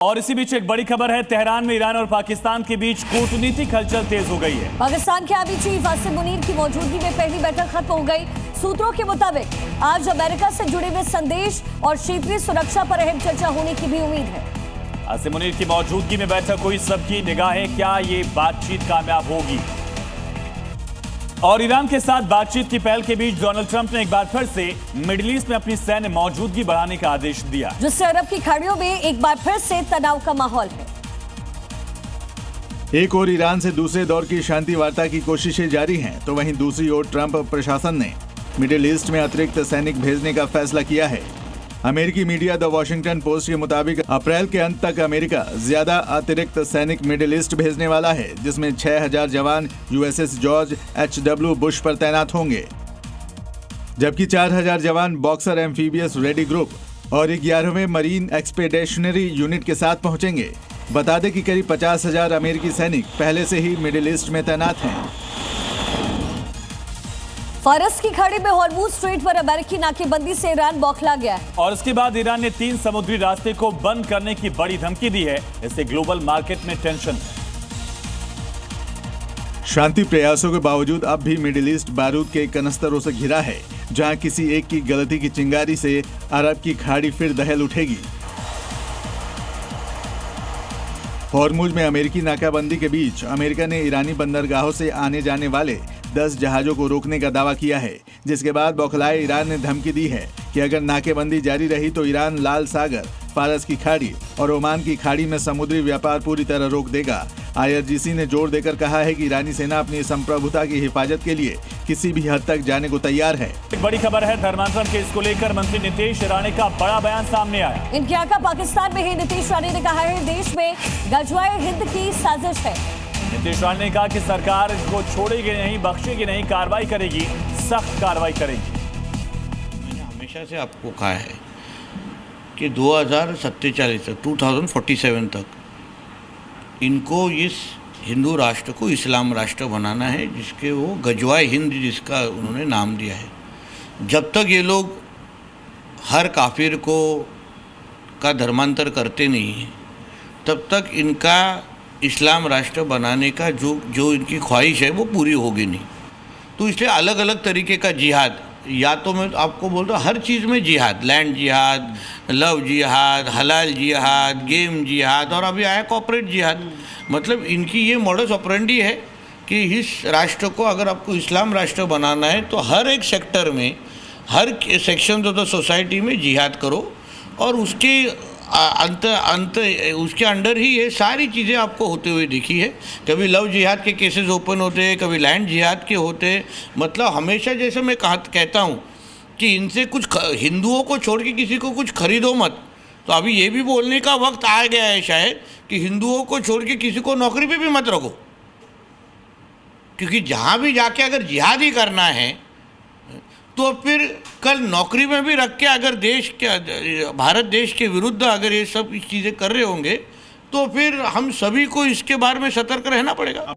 और इसी बीच एक बड़ी खबर है, तेहरान में ईरान और पाकिस्तान के बीच कूटनीतिक हलचल तेज हो गई है। पाकिस्तान के आर्मी चीफ आसिम मुनीर की मौजूदगी में पहली बैठक खत्म हो गई। सूत्रों के मुताबिक आज अमेरिका से जुड़े हुए संदेश और क्षेत्रीय सुरक्षा पर अहम चर्चा होने की भी उम्मीद है। आसिम मुनीर की मौजूदगी में बैठक हुई, सबकी निगाहें क्या ये बातचीत कामयाब होगी। और ईरान के साथ बातचीत की पहल के बीच डोनाल्ड ट्रंप ने एक बार फिर से मिडिल ईस्ट में अपनी सैन्य मौजूदगी बढ़ाने का आदेश दिया, जिससे अरब की खाड़ियों में एक बार फिर से तनाव का माहौल है। एक ओर ईरान से दूसरे दौर की शांति वार्ता की कोशिशें जारी हैं, तो वहीं दूसरी ओर ट्रंप प्रशासन ने मिडिल ईस्ट में अतिरिक्त सैनिक भेजने का फैसला किया है। अमेरिकी मीडिया द वॉशिंगटन पोस्ट के मुताबिक अप्रैल के अंत तक अमेरिका ज्यादा अतिरिक्त सैनिक मिडिल ईस्ट भेजने वाला है, जिसमें 6000 जवान यूएसएस जॉर्ज H.W. बुश पर तैनात होंगे, जबकि 4000 जवान बॉक्सर एम्फीबियस रेडी ग्रुप और 11वें मरीन एक्सपेडिशनरी यूनिट के साथ पहुंचेंगे। बता दें कि करीब 50,000 अमेरिकी सैनिक पहले से ही मिडिल ईस्ट में तैनात हैं। फारस की खाड़ी में हॉर्मुज स्ट्रेट पर अमेरिकी नाकेबंदी से ईरान बौखला गया है। और इसके बाद ईरान ने 3 समुद्री रास्ते को बंद करने की बड़ी धमकी दी है। इससे ग्लोबल मार्केट में टेंशन है। शांति प्रयासों के बावजूद अब भी मिडिल ईस्ट बारूद के कनस्तरों से घिरा है, जहां किसी एक की गलती की चिंगारी से अरब की खाड़ी फिर दहल उठेगी। हॉर्मुज में अमेरिकी नाकाबंदी के बीच अमेरिका ने ईरानी बंदरगाहों से आने जाने वाले 10 जहाजों को रोकने का दावा किया है, जिसके बाद बौखलाए ईरान ने धमकी दी है कि अगर नाकेबंदी जारी रही तो ईरान लाल सागर, फारस की खाड़ी और ओमान की खाड़ी में समुद्री व्यापार पूरी तरह रोक देगा। IRGC ने जोर देकर कहा है कि ईरानी सेना अपनी संप्रभुता की हिफाजत के लिए किसी भी हद तक जाने को तैयार है। एक बड़ी खबर है, धर्मांतरण केस को लेकर मंत्री नीतीश राणे का बड़ा बयान सामने आया। इनकी आका पाकिस्तान में ही नीतीश राणे ने कहा है, देश में गजवाए हिंद की साजिश है। नीतीश राणे ने कहा कि सरकार इसको छोड़ेगी नहीं, बख्शेगी नहीं, कार्रवाई करेगी, सख्त कार्रवाई करेगी। मैंने हमेशा से आपको कहा है कि 2047 तक इनको इस हिंदू राष्ट्र को इस्लाम राष्ट्र बनाना है, जिसके वो गजवाए हिंद जिसका उन्होंने नाम दिया है। जब तक ये लोग हर काफिर को का धर्मांतर करते नहीं हैं, तब तक इनका इस्लाम राष्ट्र बनाने का जो इनकी ख्वाहिश है वो पूरी होगी नहीं। तो इसलिए अलग अलग तरीके का जिहाद, या तो मैं आपको बोल रहा हूँ हर चीज़ में जिहाद, लैंड जिहाद, लव जिहाद, हलाल जिहाद, गेम जिहाद, और अभी आया कॉर्पोरेट जिहाद। मतलब इनकी ये मॉडस ऑपरेंडी है कि इस राष्ट्र को अगर आपको इस्लाम राष्ट्र बनाना है तो हर एक सेक्टर में, हर सेक्शन ऑफ द सोसाइटी में जिहाद करो, और उसके उसके अंडर ही ये सारी चीज़ें आपको होते हुए दिखी है। कभी लव जिहाद के केसेस ओपन होते हैं, कभी लैंड जिहाद के होते हैं। मतलब हमेशा जैसे मैं कहता हूँ कि इनसे कुछ हिंदुओं को छोड़ के किसी को कुछ खरीदो मत। तो अभी ये भी बोलने का वक्त आ गया है शायद कि हिंदुओं को छोड़ के किसी को नौकरी पे भी मत रखो, क्योंकि जहाँ भी जाके अगर जिहाद ही करना है तो फिर कल नौकरी में भी रख के अगर देश के, भारत देश के विरुद्ध अगर ये सब चीज़ें कर रहे होंगे तो फिर हम सभी को इसके बारे में सतर्क रहना पड़ेगा।